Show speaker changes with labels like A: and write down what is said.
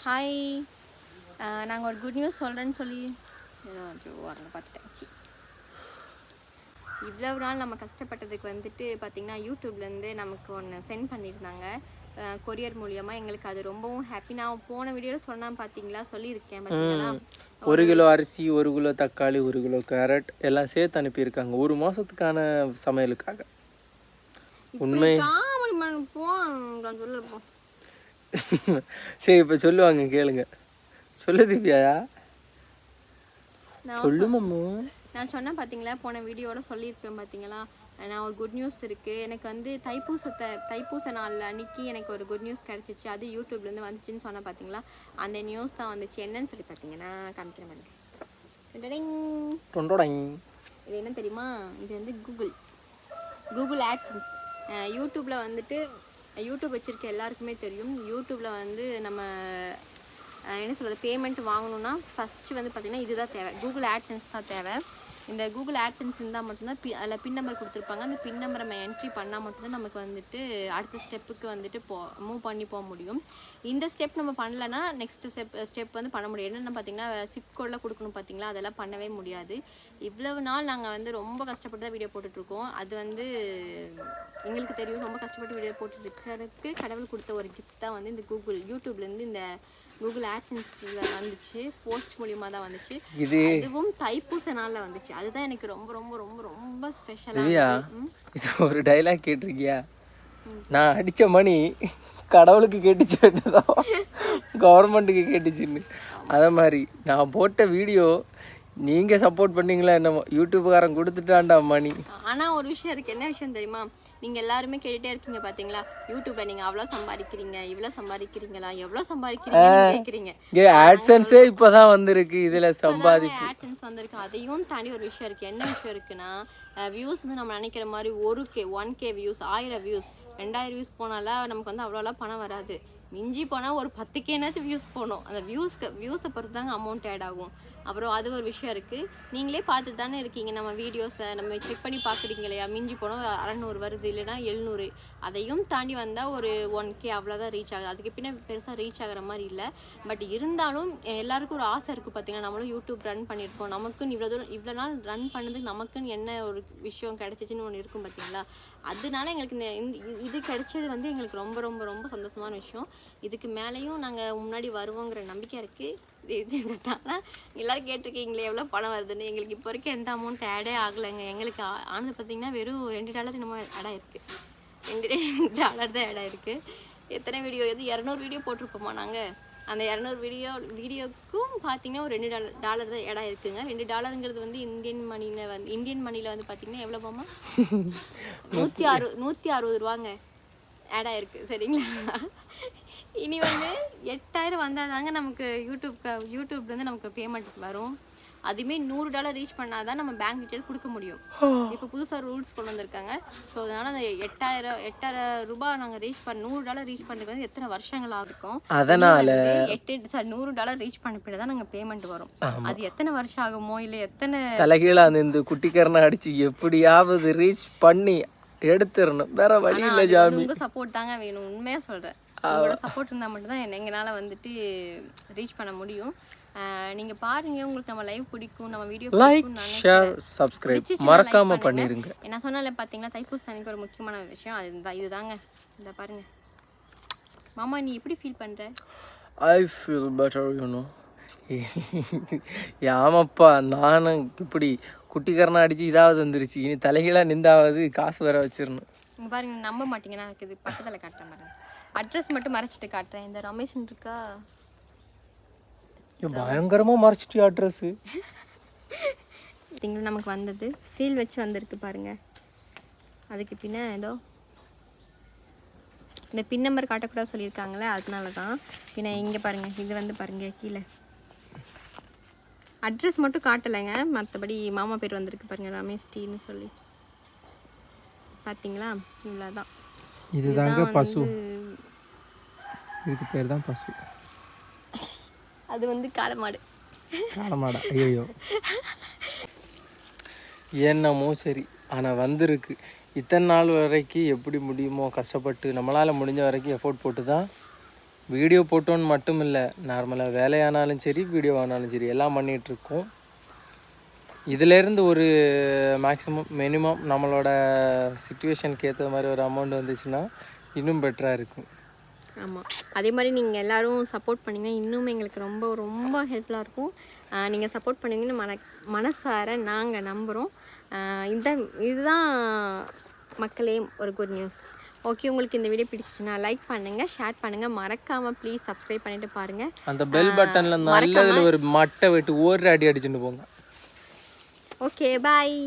A: Hi, நாங்கள் ஒரு good news சொல்கிறேன்னு சொல்லி அங்கே பார்த்துட்டாச்சு. இவ்வளவு நாள் நம்ம கஷ்டப்பட்டதுக்கு வந்துட்டு பார்த்திங்கன்னா யூடியூப்லேருந்து நமக்கு ஒன்று சென்ட் பண்ணியிருந்தாங்க கொரியர் மூலியமாக. எங்களுக்கு அது ரொம்பவும் ஹாப்பி. நான் போன வீடியோவில் சொன்னேன் பார்த்தீங்களா, சொல்லியிருக்கேன் பார்த்தீங்களா.
B: 1 கிலோ அரிசி, 1 கிலோ தக்காளி, 1 கிலோ கேரட் எல்லாம் சேர்த்து அனுப்பியிருக்காங்க 1 மாதத்துக்கான சமையலுக்காக. உண்மை
A: சொல்லப்போ
B: சரி, இப்போ சொல்லுவாங்க கேளுங்க. சொல்லு திவ்யா. சொல்லு மம்மு.
A: நான் சொன்னேன் பார்த்தீங்களா, போன வீடியோட சொல்லியிருக்கேன் பார்த்தீங்களா. நான் ஒரு குட் நியூஸ் இருக்குது. எனக்கு வந்து தைப்பூச நாள் அன்றைக்கி எனக்கு ஒரு குட் நியூஸ் கிடச்சிச்சு. அது யூடியூப்லேருந்து வந்துச்சுன்னு சொன்னேன் பார்த்தீங்களா. அந்த நியூஸ் தான் வந்துச்சு. என்னன்னு சொல்லி பார்த்தீங்கன்னா, காமிக்கிற மாதிரி இது என்ன தெரியுமா, இது வந்து கூகுள் ஆட்சன்ஸ். யூடியூப்பில் வந்துட்டு யூடியூப் வச்சுருக்க எல்லாருக்குமே தெரியும். யூடியூப்பில் வந்து நம்ம என்ன சொல்கிறது, பேமெண்ட் வாங்கணுன்னா ஃபஸ்ட்டு வந்து பார்த்திங்கன்னா இதுதான் தேவை, கூகுள் ஆட்சன்ஸ் தான் தேவை. இந்த கூகுள் ஆட்சன்ஸ் இருந்தால் மட்டும்தான் அதில் பின் நம்பர் கொடுத்துருப்பாங்க. அந்த பின் நம்பரை நம்ம என்ட்ரி பண்ணால் மட்டும்தான் நமக்கு வந்துட்டு அடுத்த ஸ்டெப்புக்கு வந்துட்டு மூவ் பண்ணி போக முடியும். இந்த ஸ்டெப் நம்ம பண்ணலைன்னா நெக்ஸ்ட் ஸ்டெப் வந்து பண்ண முடியும். என்னென்னு பார்த்தீங்கன்னா, சிஃப்ட் கோடெலாம் கொடுக்கணும் பார்த்தீங்களா, அதெல்லாம் பண்ணவே முடியாது. இவ்வளவு நாள் நாங்கள் வந்து ரொம்ப கஷ்டப்பட்டு தான் வீடியோ போட்டுட்ருக்கோம். அது வந்து எங்களுக்கு தெரியும். ரொம்ப கஷ்டப்பட்டு வீடியோ போட்டுட்ருக்கிறதுக்கு கடவுள் கொடுத்த ஒரு கிஃப்ட் தான் வந்து இந்த யூடியூப்லேருந்து இந்த கூகுள் ஆட்சன்ஸில் வந்துச்சு. போஸ்ட் மூலியமாக தான் வந்துச்சு. இதுவும் தைப்பூச நாளில் வந்துச்சு. அதுதான் எனக்கு ரொம்ப ரொம்ப ரொம்ப ரொம்ப ஸ்பெஷலாக.
B: இது ஒரு டைலாக் கேட்டிருக்கியா, நான் அடித்த மணி கடவுளுக்கு கேட்டுச்சுன்னதோ கவர்மெண்ட்டுக்கு கேட்டுச்சுன்னு. அதே மாதிரி நான் போட்ட வீடியோ நீங்கள் சப்போர்ட் பண்ணீங்களா என்னமோ, யூடியூப்காரன் கொடுத்துட்டான்டா மணி.
A: ஆனால் ஒரு விஷயம் இருக்குது. என்ன விஷயம் தெரியுமா, நீங்கள் எல்லாருமே கேட்டுகிட்டே இருக்கீங்க பார்த்தீங்களா, யூடியூப்பில் நீங்கள் அவ்வளோ சம்பாதிக்கிறீங்க, இவ்வளோ சம்பாதிக்கிறீங்களா, எவ்வளோ சம்பாதிக்கிறீங்கன்னு கேட்குறீங்க.
B: ஆட்சன்ஸே இப்போ தான் வந்திருக்கு, இதில்
A: ஆட்சன்ஸ் வந்திருக்கு. அதையும் தாண்டி ஒரு விஷயம் இருக்குது. என்ன விஷயம் இருக்குன்னா, வியூஸ் வந்து நம்ம நினைக்கிற மாதிரி 1K வியூஸ், 1000 வியூஸ், 2000 வியூஸ் போனால நமக்கு வந்து அவ்வளோலாம் பணம் வராது. மிஞ்சி போனால் ஒரு 10Kனாச்சும் வியூஸ் போகணும். அந்த வியூஸை பொறுத்து தாங்க அமௌண்ட் ஆட் ஆகும். அப்புறம் அது ஒரு விஷயம் இருக்குது. நீங்களே பார்த்து தானே இருக்கீங்க நம்ம வீடியோஸை, நம்ம செக் பண்ணி பார்க்குறீங்க இல்லையா. மிஞ்சி போனால் 600 வருது, இல்லைனா 700. அதையும் தாண்டி வந்தால் ஒரு 1K அவ்வளோதான் ரீச் ஆகுது. அதுக்கு பின்ன பெருசாக ரீச் ஆகிற மாதிரி இல்லை. பட் இருந்தாலும் எல்லாருக்கும் ஒரு ஆசை இருக்குது பார்த்தீங்கன்னா, நம்மளும் யூடியூப் ரன் பண்ணியிருக்கோம், நமக்குன்னு இவ்வளோ நாள் ரன் பண்ணதுக்கு நமக்குன்னு என்ன ஒரு விஷயம் கிடச்சிச்சின்னு ஒன்று இருக்கும் பார்த்தீங்களா. அதனால எங்களுக்கு இது கிடைச்சது வந்து எங்களுக்கு ரொம்ப ரொம்ப ரொம்ப சந்தோஷமான விஷயம். இதுக்கு மேலேயும் நாங்கள் முன்னாடி வருவோங்கிற நம்பிக்கை இருக்குது. இது தானே எல்லோரும் கேட்டிருக்கீங்களே எவ்வளோ பணம் வருதுன்னு. எங்களுக்கு இப்போ வரைக்கும் எந்த அமௌண்ட் ஆடே ஆகலைங்க. எங்களுக்கு ஆனது பார்த்திங்கன்னா வெறும் $2 என்னமோ ஆட் ஆகிருக்கு. $2 தான் ஆட் ஆகிருக்கு. எத்தனை வீடியோ, இது 200 வீடியோ போட்டிருப்போமா நாங்கள். அந்த 200 வீடியோக்கும் பார்த்தீங்கன்னா ஒரு $2 தான் ஆட் ஆகிருக்குங்க. $2 வந்து இந்தியன் மணியில் வந்து பார்த்திங்கன்னா எவ்வளோ போமா, 160 ரூபாங்க ஆட் ஆகிருக்கு. சரிங்களா. இனி வந்து 8000 வந்தால் தாங்க நமக்கு யூடியூப்லேருந்து நமக்கு பேமெண்ட் வரும். அதுவுமே $100 ரீச் பண்ணால் தான் நம்ம பேங்க் டீட்டெயில் கொடுக்க முடியும். இப்போ புதுசாக ரூல்ஸ் கொண்டு வந்திருக்காங்க. ஸோ அதனால் அந்த 8000 ரூபாய் நாங்கள் $100 ரீச் பண்ணுறது வந்து எத்தனை வருஷங்கள் ஆகும்.
B: அதனால்
A: $100 ரீச் பண்ணிட்டு தான் நாங்கள் பேமெண்ட் வரும். அது எத்தனை வருஷம் ஆகுமோ, இல்லை எத்தனை
B: தலைகீழ அந்த குட்டிக்கரணை அடிச்சு எப்படியாவது ரீச் பண்ணி எடுத்துடணும். வேற வழி இல்லை ஜாமி.
A: உங்கள் சப்போர்ட் தாங்க வேணும். உண்மையாக சொல்கிறேன். உங்களோட சப்போர்ட் இருந்தால் மட்டும்தான் எங்களால் வந்துட்டு ரீச் பண்ண முடியும். நீங்கள் பாருங்கள், உங்களுக்கு நம்ம லைவ் பிடிக்கும், நம்ம வீடியோ
B: லைக், ஷேர், சப்ஸ்கிரைப் மறக்காம பண்ணிருங்க.
A: என்ன சொன்னால பார்த்தீங்கன்னா, தைப்பூச அன்னைக்கு ஒரு முக்கியமான விஷயம் இதுதாங்க. இந்த பாருங்க மாமா, நீ எப்படி ஃபீல் பண்ணுற?
B: I feel better, you know. ஆமாப்பா, நானும் இப்படி குட்டிக்கரணை அடிச்சு இதாவது வந்துருச்சு. இனி தலைகீழாக நிந்தாவது காசு வேற வச்சிடணும்.
A: இங்கே பாருங்க, நம்ப மாட்டீங்கன்னா இது பக்கத்தில் காட்டுறேன் பாருங்க. அட்ரஸ் மட்டும் மறைச்சிட்டு காட்டுறேன். இந்த ரமேஷன் இருக்கா,
B: பயங்கரமாக மறைச்சிட்டு அட்ரஸு.
A: பார்த்தீங்களா, நமக்கு வந்தது சீல் வச்சு வந்திருக்கு பாருங்க. அதுக்கு பின்ன ஏதோ இந்த பின் நம்பர் காட்டக்கூடாது சொல்லியிருக்காங்களே, அதனால தான். பின்ன இங்கே பாருங்கள், இது வந்து பாருங்கள் கீழே அட்ரஸ் மட்டும் காட்டலைங்க. மற்றபடி மாமா பேர் வந்திருக்கு பாருங்கள், ரமேஷ் டீன்னு சொல்லி. பார்த்தீங்களா, இவ்வளோதான்.
B: இதுதாங்க பசு, இதுக்கு பேர் தான் பசு.
A: அது வந்து காளமாடா.
B: ஐயோ என்னமோ சரி, ஆனால் வந்திருக்கு. இத்தனை நாள் வரைக்கும் எப்படி முடியுமோ கஷ்டப்பட்டு நம்மளால் முடிஞ்ச வரைக்கும் எஃபோர்ட் போட்டு தான் வீடியோ போட்டோன்னு மட்டும் இல்லை, நார்மலாக வேலையானாலும் சரி வீடியோ ஆனாலும் சரி எல்லாம் பண்ணிகிட்ருக்கோம். இதிலேருந்து ஒரு மேக்ஸிமம் மினிமம் நம்மளோட சுச்சுவேஷனுக்கு ஏற்ற மாதிரி ஒரு அமௌண்ட் வந்துச்சுன்னா இன்னும் பெட்டராக இருக்கும்.
A: ஆமாம், அதே மாதிரி நீங்கள் எல்லோரும் சப்போர்ட் பண்ணிங்கன்னா இன்னும் எங்களுக்கு ரொம்ப ரொம்ப ஹெல்ப்ஃபுல்லாக இருக்கும். நீங்கள் சப்போர்ட் பண்ணுவீங்கன்னு மனசார நாங்கள் நம்புகிறோம். இதுதான் மக்களே ஒரு குட் நியூஸ். ஓகே, உங்களுக்கு இந்த வீடியோ பிடிச்சிச்சுன்னா லைக் பண்ணுங்கள், ஷேர் பண்ணுங்கள், மறக்காமல் ப்ளீஸ் சப்ஸ்கிரைப் பண்ணிட்டு பாருங்கள்.
B: அந்த பெல் பட்டனில் நல்லதில் ஒரு மட்டை வெட்டு ஒரு அடி அடிச்சுட்டு போங்க.
A: ஓகே, பாய்.